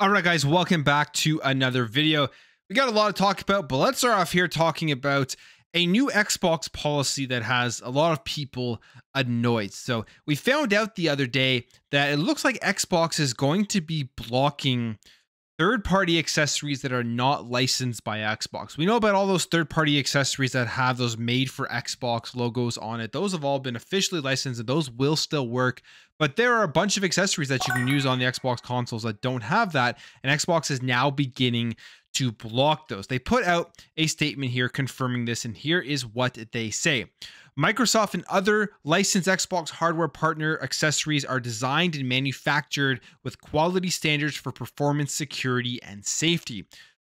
All right, guys, welcome back to another video. We got a lot to talk about, but let's start off here talking about a new Xbox policy that has a lot of people annoyed. So we found out the other day that it looks like Xbox is going to be blocking third-party accessories that are not licensed by Xbox. We know about all those third-party accessories that have those made for Xbox logos on it. Those have all been officially licensed and those will still work. But there are a bunch of accessories that you can use on the Xbox consoles that don't have that, and Xbox is now beginning to block those. They put out a statement here confirming this, and here is what they say. Microsoft and other licensed Xbox hardware partner accessories are designed and manufactured with quality standards for performance, security, and safety.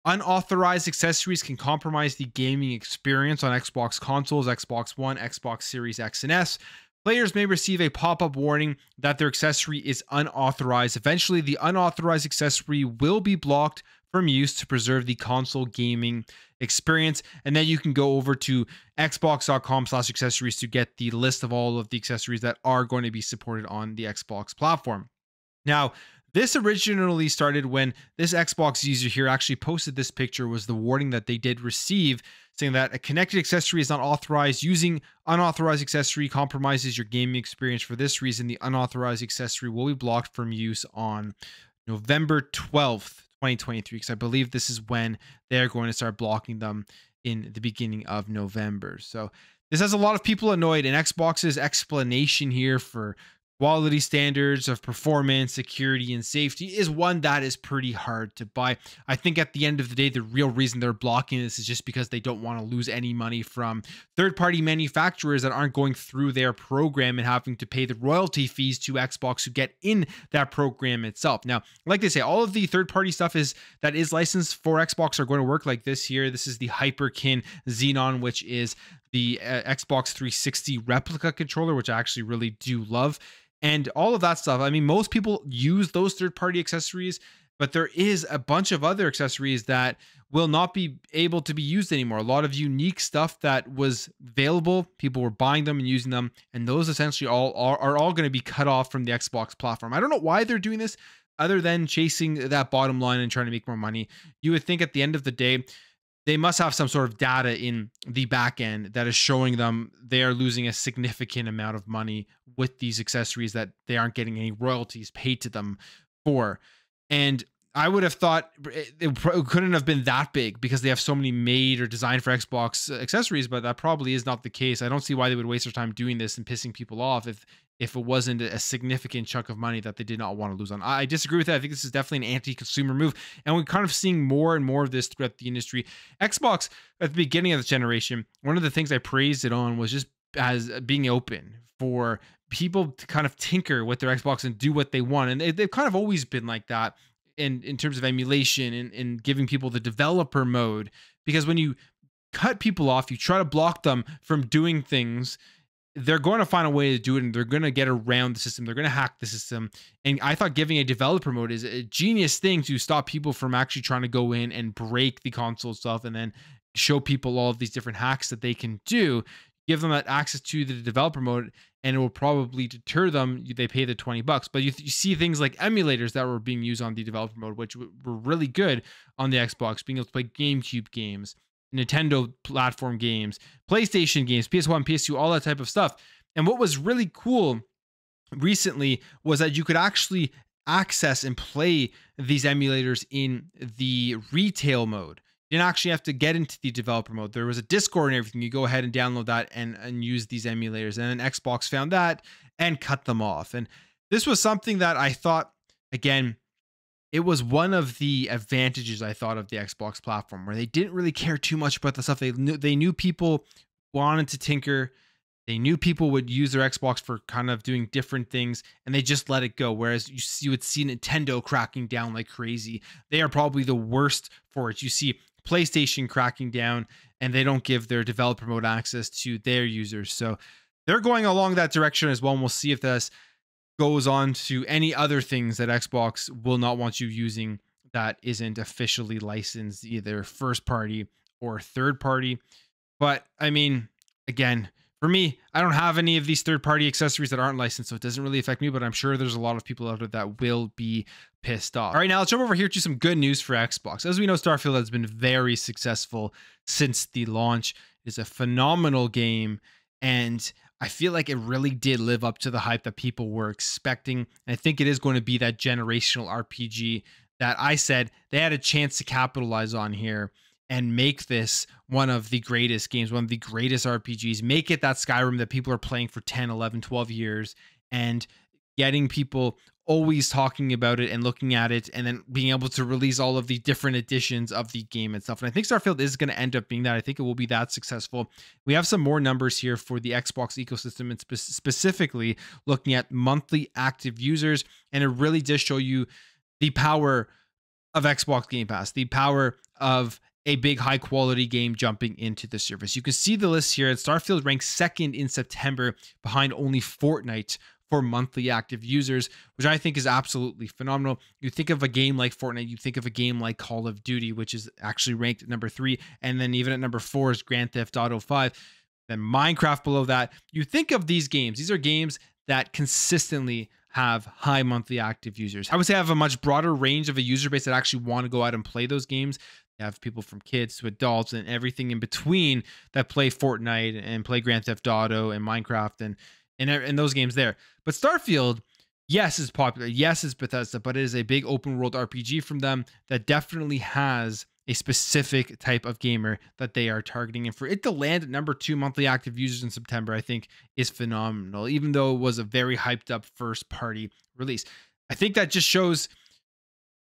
Unauthorized accessories can compromise the gaming experience on Xbox consoles, Xbox One, Xbox Series X and S. Players may receive a pop-up warning that their accessory is unauthorized. Eventually, the unauthorized accessory will be blocked from use to preserve the console gaming experience. And then you can go over to xbox.com/accessories to get the list of all of the accessories that are going to be supported on the Xbox platform. Now, this originally started when this Xbox user here actually posted this picture, was the warning that they did receive, saying that a connected accessory is not authorized. Using unauthorized accessory compromises your gaming experience. For this reason, the unauthorized accessory will be blocked from use on November 12th, 2023, because I believe this is when they're going to start blocking them in the beginning of November. So this has a lot of people annoyed, and Xbox's explanation here for quality standards of performance, security, and safety is one that is pretty hard to buy. I think at the end of the day, the real reason they're blocking this is just because they don't want to lose any money from third-party manufacturers that aren't going through their program and having to pay the royalty fees to Xbox who get in that program itself. Now, like they say, all of the third-party stuff that is licensed for Xbox are going to work like this here. This is the Hyperkin Xenon, which is the Xbox 360 replica controller, which I actually really do love. And all of that stuff. I mean, most people use those third-party accessories, but there is a bunch of other accessories that will not be able to be used anymore. A lot of unique stuff that was available, people were buying them and using them, and those essentially are all going to be cut off from the Xbox platform. I don't know why they're doing this other than chasing that bottom line and trying to make more money. You would think at the end of the day, they must have some sort of data in the back end that is showing them they are losing a significant amount of money with these accessories that they aren't getting any royalties paid to them for. And I would have thought it couldn't have been that big because they have so many made or designed for Xbox accessories, but that probably is not the case. I don't see why they would waste their time doing this and pissing people off if it wasn't a significant chunk of money that they did not want to lose on. I disagree with that. I think this is definitely an anti-consumer move, and we're kind of seeing more and more of this throughout the industry. Xbox, at the beginning of the generation, one of the things I praised it on was just as being open for people to kind of tinker with their Xbox and do what they want. And they've kind of always been like that in terms of emulation and giving people the developer mode, because when you cut people off, you try to block them from doing things, they're going to find a way to do it, and they're going to get around the system. They're going to hack the system. And I thought giving a developer mode is a genius thing to stop people from actually trying to go in and break the console stuff and then show people all of these different hacks that they can do. Give them that access to the developer mode, and it will probably deter them. They pay the $20, but you see things like emulators that were being used on the developer mode, which were really good on the Xbox, being able to play GameCube games, Nintendo platform games, PlayStation games, PS1, PS2, all that type of stuff. And what was really cool recently was that you could actually access and play these emulators in the retail mode. You didn't actually have to get into the developer mode. There was a Discord and everything. You go ahead and download that and use these emulators. And then Xbox found that and cut them off. And this was something that I thought, again, it was one of the advantages I thought of the Xbox platform, where they didn't really care too much about the stuff. They knew people wanted to tinker. They knew people would use their Xbox for kind of doing different things, and they just let it go. Whereas you would see Nintendo cracking down like crazy. They are probably the worst for it. You see PlayStation cracking down, and they don't give their developer mode access to their users. So they're going along that direction as well, and we'll see if this goes on to any other things that Xbox will not want you using that isn't officially licensed, either first party or third party. But I mean, again, For me, I don't have any of these third-party accessories that aren't licensed, so it doesn't really affect me, but I'm sure there's a lot of people out there that will be pissed off. All right, now let's jump over here to some good news for Xbox. As we know, Starfield has been very successful since the launch. It is a phenomenal game, and I feel like it really did live up to the hype that people were expecting. And I think it is going to be that generational RPG that I said they had a chance to capitalize on here and make this one of the greatest games, one of the greatest RPGs, make it that Skyrim that people are playing for 10, 11, 12 years, and getting people always talking about it and looking at it, and then being able to release all of the different editions of the game and stuff. And I think Starfield is going to end up being that. I think it will be that successful. We have some more numbers here for the Xbox ecosystem, and specifically looking at monthly active users, and it really does show you the power of Xbox Game Pass, the power of a big high quality game jumping into the service. You can see the list here. Starfield ranks second in September behind only Fortnite for monthly active users, which I think is absolutely phenomenal. You think of a game like Fortnite, you think of a game like Call of Duty, which is actually ranked at number 3, and then even at number 4 is Grand Theft Auto 5, then Minecraft below that. You think of these games, these are games that consistently have high monthly active users. I would say I have a much broader range of a user base that actually want to go out and play those games. You have people from kids to adults and everything in between that play Fortnite and play Grand Theft Auto and Minecraft and those games there. But Starfield, yes, is popular. Yes, is Bethesda, but it is a big open world RPG from them that definitely has a specific type of gamer that they are targeting. And for it to land at number 2 monthly active users in September, I think is phenomenal, even though it was a very hyped up first party release. I think that just shows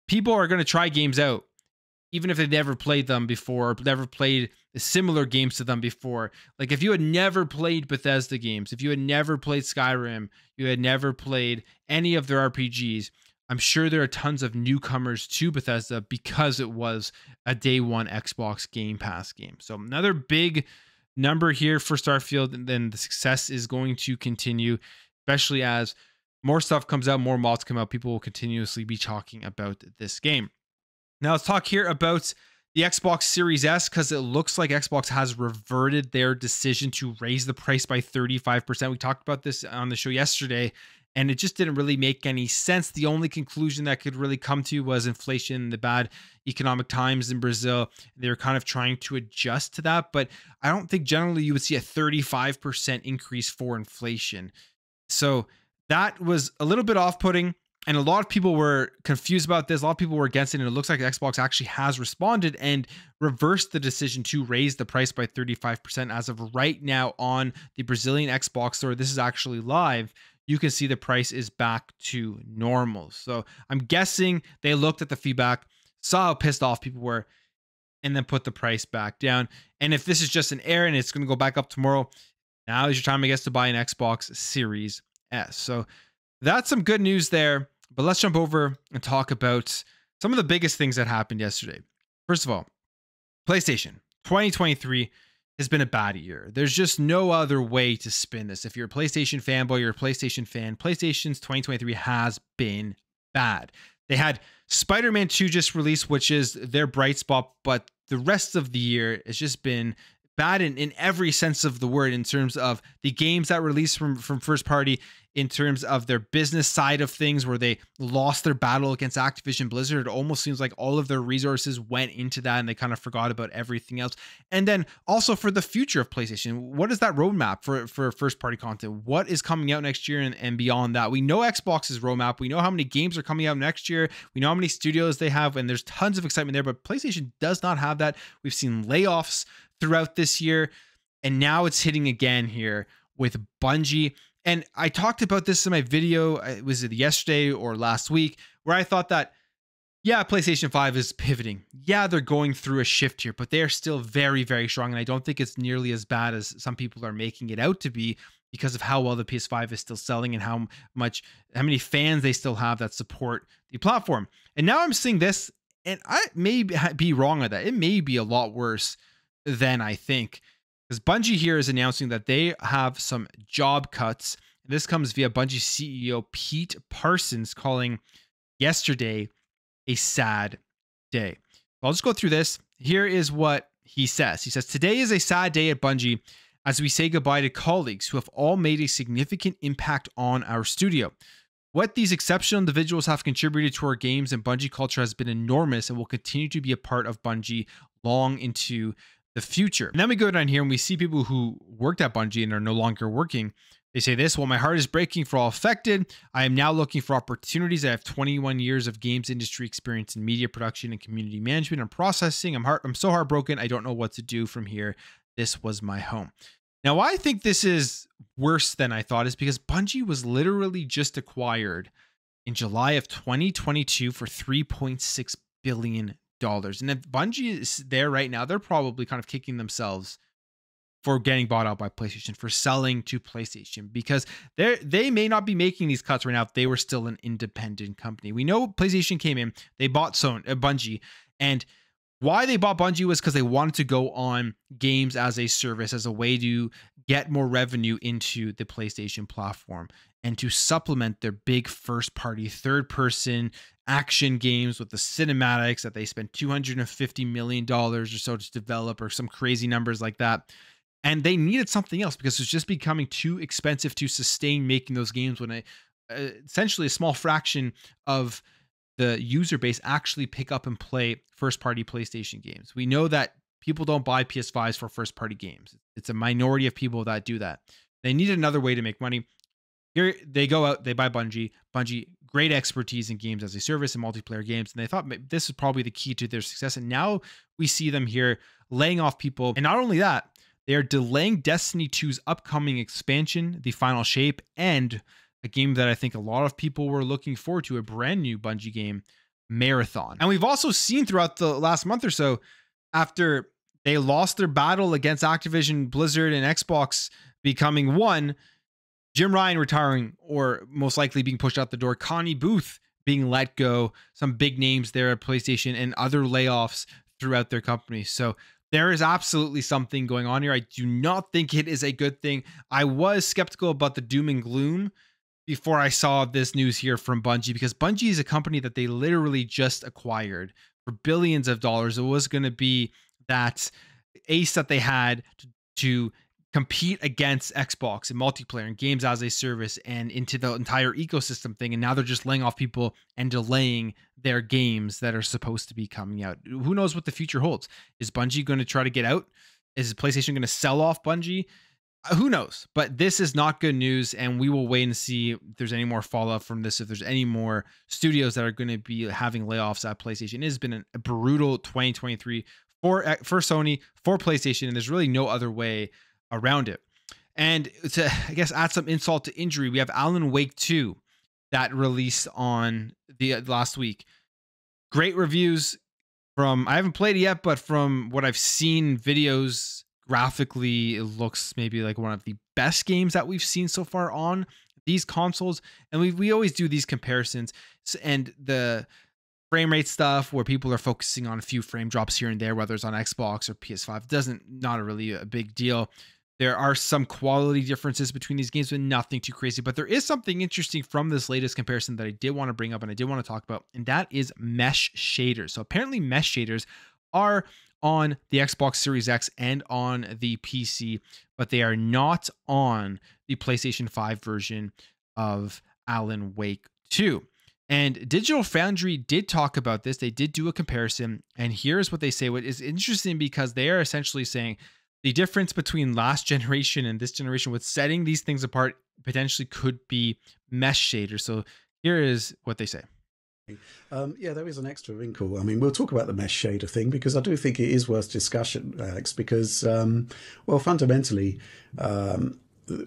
people are going to try games out, even if they've never played them before, never played similar games to them before. Like if you had never played Bethesda games, if you had never played Skyrim, you had never played any of their RPGs, I'm sure there are tons of newcomers to Bethesda because it was a day one Xbox Game Pass game. So another big number here for Starfield, and then the success is going to continue, especially as more stuff comes out, more mods come out. People will continuously be talking about this game. Now let's talk here about the Xbox Series S, because it looks like Xbox has reverted their decision to raise the price by 35%. We talked about this on the show yesterday, and it just didn't really make any sense. The only conclusion that could really come to was inflation, the bad economic times in Brazil. They were kind of trying to adjust to that, but I don't think generally you would see a 35% increase for inflation. So that was a little bit off-putting, and a lot of people were confused about this. A lot of people were against it, and it looks like Xbox actually has responded and reversed the decision to raise the price by 35%. As of right now on the Brazilian Xbox store, this is actually live, you can see the price is back to normal. So I'm guessing they looked at the feedback, saw how pissed off people were, and then put the price back down. And if this is just an error and it's going to go back up tomorrow, now is your time, I guess, to buy an Xbox Series S. So that's some good news there. But let's jump over and talk about some of the biggest things that happened yesterday. First of all, PlayStation 2023 has been a bad year. There's just no other way to spin this. If you're a PlayStation fanboy, you're a PlayStation fan, PlayStation's 2023 has been bad. They had Spider-Man 2 just released, which is their bright spot, but the rest of the year has just been bad in every sense of the word, in terms of the games that released from first party, in terms of their business side of things, where they lost their battle against Activision Blizzard. It almost seems like all of their resources went into that and they kind of forgot about everything else. And then also for the future of PlayStation, what is that roadmap for first party content? What is coming out next year and beyond that? We know Xbox's roadmap. We know how many games are coming out next year. We know how many studios they have, and there's tons of excitement there, but PlayStation does not have that. We've seen layoffs throughout this year, and now it's hitting again here with Bungie. And I talked about this in my video, was it yesterday or last week, where I thought that, yeah, PlayStation 5 is pivoting. Yeah, they're going through a shift here, but they are still very, very strong. And I don't think it's nearly as bad as some people are making it out to be, because of how well the PS5 is still selling and how many fans they still have that support the platform. And now I'm seeing this, and I may be wrong on that. It may be a lot worse than I think, because Bungie here is announcing that they have some job cuts. And this comes via Bungie CEO Pete Parsons calling yesterday a sad day. I'll just go through this. Here is what he says. He says, "Today is a sad day at Bungie as we say goodbye to colleagues who have all made a significant impact on our studio. What these exceptional individuals have contributed to our games and Bungie culture has been enormous and will continue to be a part of Bungie long into the future. And then we go down here and we see people who worked at Bungie and are no longer working. They say this: "Well, my heart is breaking for all affected. I am now looking for opportunities. I have 21 years of games industry experience in media production and community management and processing. I'm so heartbroken. I don't know what to do from here. This was my home." Now, why I think this is worse than I thought is because Bungie was literally just acquired in July of 2022 for $3.6 billion. And if Bungie is there right now, they're probably kind of kicking themselves for getting bought out by PlayStation, for selling to PlayStation, because they may not be making these cuts right now if they were still an independent company. We know PlayStation came in, they bought Bungie, and why they bought Bungie was because they wanted to go on games as a service, as a way to get more revenue into the PlayStation platform and to supplement their big first-party, third-person action games with the cinematics that they spent $250 million or so to develop, or some crazy numbers like that. And they needed something else because it's just becoming too expensive to sustain making those games when essentially a small fraction of the user base actually pick up and play first-party PlayStation games. We know that people don't buy PS5s for first-party games. It's a minority of people that do that. They need another way to make money. Here they go out, they buy Bungie. Bungie, great expertise in games as a service and multiplayer games. And they thought this is probably the key to their success. And now we see them here laying off people. And not only that, they are delaying Destiny 2's upcoming expansion, The Final Shape, and a game that I think a lot of people were looking forward to, a brand new Bungie game, Marathon. And we've also seen throughout the last month or so, after they lost their battle against Activision, Blizzard, and Xbox becoming one, Jim Ryan retiring or most likely being pushed out the door, Connie Booth being let go, some big names there at PlayStation, and other layoffs throughout their company. So there is absolutely something going on here. I do not think it is a good thing. I was skeptical about the doom and gloom before I saw this news here from Bungie, because Bungie is a company that they literally just acquired for billions of dollars. It was going to be that ace that they had to compete against Xbox and multiplayer and games as a service and into the entire ecosystem thing. And now they're just laying off people and delaying their games that are supposed to be coming out. Who knows what the future holds? Is Bungie going to try to get out? Is PlayStation going to sell off Bungie? Who knows? But this is not good news, and we will wait and see if there's any more fallout from this, if there's any more studios that are going to be having layoffs at PlayStation. It has been a brutal 2023 for Sony, for PlayStation, and there's really no other way around it. And to, I guess, add some insult to injury, we have Alan Wake 2 that released on the last week. Great reviews from, I haven't played it yet, but from what I've seen videos, graphically, it looks maybe like one of the best games that we've seen so far on these consoles. And we always do these comparisons, and the frame rate stuff where people are focusing on a few frame drops here and there, whether it's on Xbox or PS5, not really a big deal. There are some quality differences between these games, but nothing too crazy. But there is something interesting from this latest comparison that I did want to bring up and I did want to talk about, and that is mesh shaders. So apparently mesh shaders are on the Xbox Series X and on the PC, but they are not on the PlayStation 5 version of Alan Wake 2. And Digital Foundry did talk about this. They did do a comparison, and here's what they say. What is interesting, because they are essentially saying the difference between last generation and this generation with setting these things apart potentially could be mesh shaders. So here is what they say. Yeah, there is an extra wrinkle. I mean, we'll talk about the mesh shader thing because I do think it is worth discussion, Alex, because, well, fundamentally,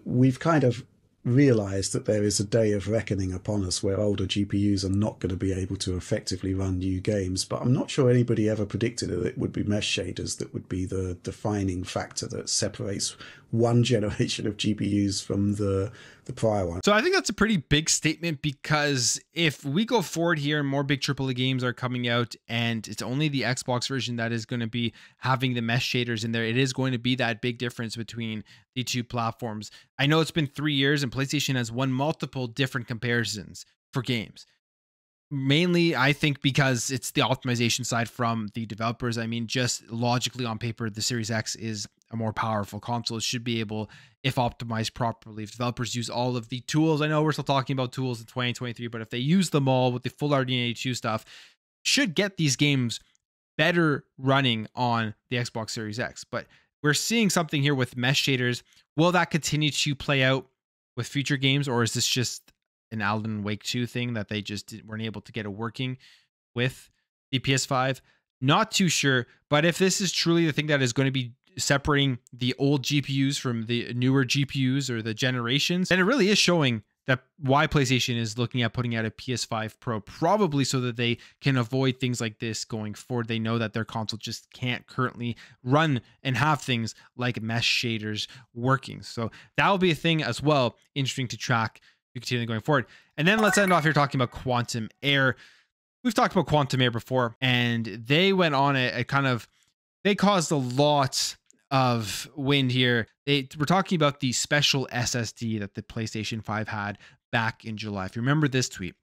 we've kind of realised that there is a day of reckoning upon us where older GPUs are not going to be able to effectively run new games. But I'm not sure anybody ever predicted that it would be mesh shaders that would be the defining factor that separates one generation of GPUs from the prior one. So I think that's a pretty big statement, because if we go forward here and more big AAA games are coming out and it's only the Xbox version that is going to be having the mesh shaders in there, it is going to be that big difference between the two platforms. I know it's been 3 years and PlayStation has won multiple different comparisons for games. Mainly, I think, because it's the optimization side from the developers. I mean, just logically on paper, the Series X is a more powerful console. It should be able, if optimized properly, if developers use all of the tools. I know we're still talking about tools in 2023, but if they use them all with the full RDNA2 stuff, should get these games better running on the Xbox Series X. But we're seeing something here with mesh shaders. Will that continue to play out with future games, or is this just an Alan Wake 2 thing that they just weren't able to get it working with the PS5? Not too sure, but if this is truly the thing that is going to be separating the old GPUs from the newer GPUs or the generations, then it really is showing that why PlayStation is looking at putting out a PS5 Pro, probably so that they can avoid things like this going forward. They know that their console just can't currently run and have things like mesh shaders working. So that will be a thing as well, interesting to track to continue going forward. And then let's end off here talking about Quantum Air. We've talked about Quantum Air before, and they went on a kind of, they caused a lot of wind here. We're talking about the special SSD that the PlayStation 5 had back in July. If you remember this tweet,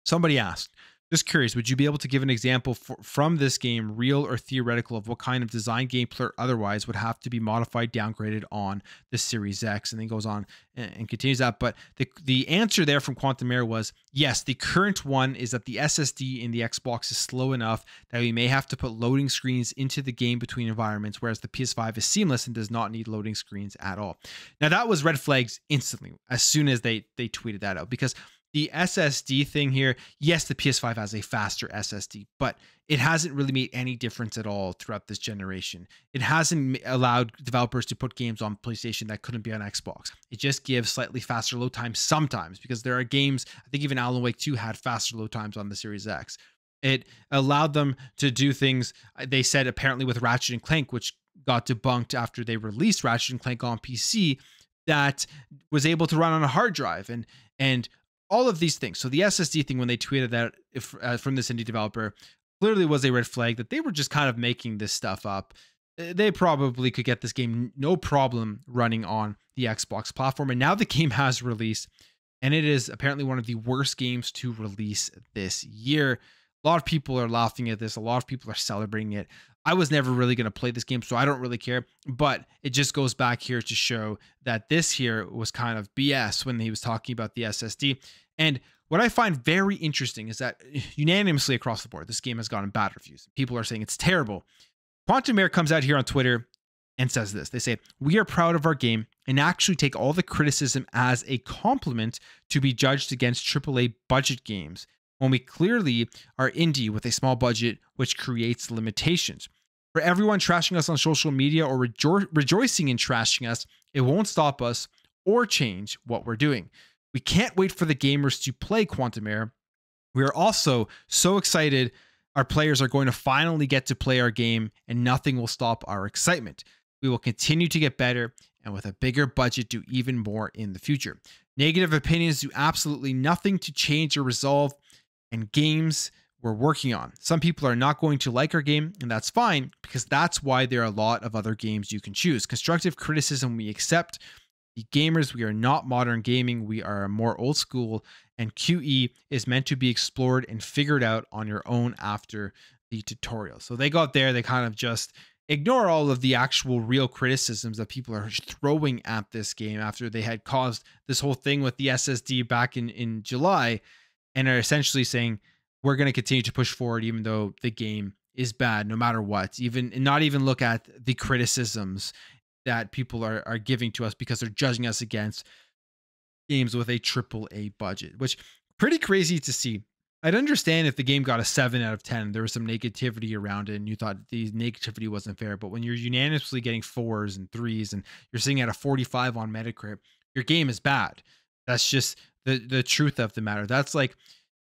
somebody asked, just curious, would you be able to give an example from this game, real or theoretical, of what kind of design, gameplay, or otherwise would have to be modified, downgraded on the Series X? And then goes on and continues that. But the answer there from Quantum Air was, yes, the current one is that the SSD in the Xbox is slow enough that we may have to put loading screens into the game between environments, whereas the PS5 is seamless and does not need loading screens at all. Now, that was red flags instantly as soon as they tweeted that out, because the SSD thing here, yes, the PS5 has a faster SSD, but it hasn't really made any difference at all throughout this generation. It hasn't allowed developers to put games on PlayStation that couldn't be on Xbox. It just gives slightly faster load times sometimes, because there are games, I think even Alan Wake 2 had faster load times on the Series X. It allowed them to do things, they said apparently with Ratchet and Clank, which got debunked after they released Ratchet and Clank on PC, that was able to run on a hard drive and all of these things. So the SSD thing, when they tweeted that from this indie developer, clearly was a red flag that they were just kind of making this stuff up. They probably could get this game no problem running on the Xbox platform. And now the game has released, and it is apparently one of the worst games to release this year. A lot of people are laughing at this. A lot of people are celebrating it. I was never really going to play this game, so I don't really care. But it just goes back here to show that this here was kind of BS when he was talking about the SSD. And what I find very interesting is that unanimously across the board, this game has gotten bad reviews. People are saying it's terrible. Quantum Air comes out here on Twitter and says this. They say, "We are proud of our game and actually take all the criticism as a compliment to be judged against AAA budget games, when we clearly are indie with a small budget, which creates limitations. For everyone trashing us on social media or rejoicing in trashing us, it won't stop us or change what we're doing. We can't wait for the gamers to play Quantum Air. We are also so excited our players are going to finally get to play our game, and nothing will stop our excitement. We will continue to get better, and with a bigger budget, do even more in the future. Negative opinions do absolutely nothing to change or resolve, and games we're working on. Some people are not going to like our game, and that's fine, because that's why there are a lot of other games you can choose. Constructive criticism we accept. The gamers, we are not modern gaming. We are more old school, and QE is meant to be explored and figured out on your own after the tutorial." So they got there, they kind of just ignore all of the actual real criticisms that people are throwing at this game after they had caused this whole thing with the SSD back in July, and are essentially saying, we're going to continue to push forward even though the game is bad no matter what, even and not even look at the criticisms that people are giving to us because they're judging us against games with a AAA budget, which pretty crazy to see. I'd understand if the game got a 7 out of 10, there was some negativity around it and you thought the negativity wasn't fair, but when you're unanimously getting 4s and 3s and you're sitting at a 45 on Metacritic, your game is bad. That's just the truth of the matter. That's like,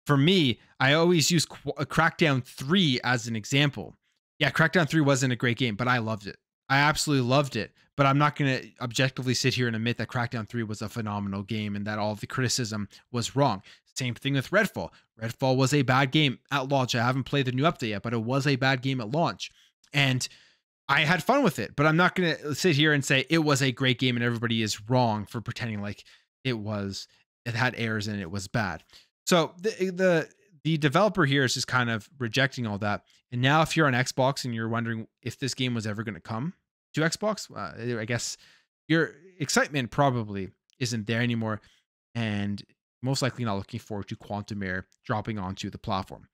for me, I always use Crackdown 3 as an example. Yeah, Crackdown 3 wasn't a great game, but I loved it. I absolutely loved it, but I'm not going to objectively sit here and admit that Crackdown 3 was a phenomenal game and that all of the criticism was wrong. Same thing with Redfall. Redfall was a bad game at launch. I haven't played the new update yet, but it was a bad game at launch. And I had fun with it, but I'm not going to sit here and say it was a great game and everybody is wrong for pretending like it had errors and it was bad. So the developer here is just kind of rejecting all that. And now if you're on Xbox and you're wondering if this game was ever going to come, to Xbox, I guess your excitement probably isn't there anymore, and most likely not looking forward to Quantum Air dropping onto the platform.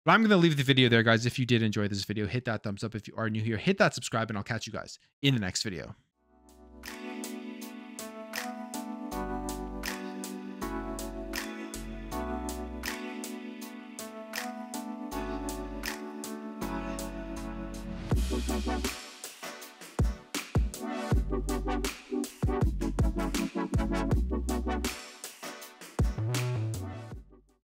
But I'm going to leave the video there, guys. If you did enjoy this video, hit that thumbs up. If you are new here, hit that subscribe, and I'll catch you guys in the next video.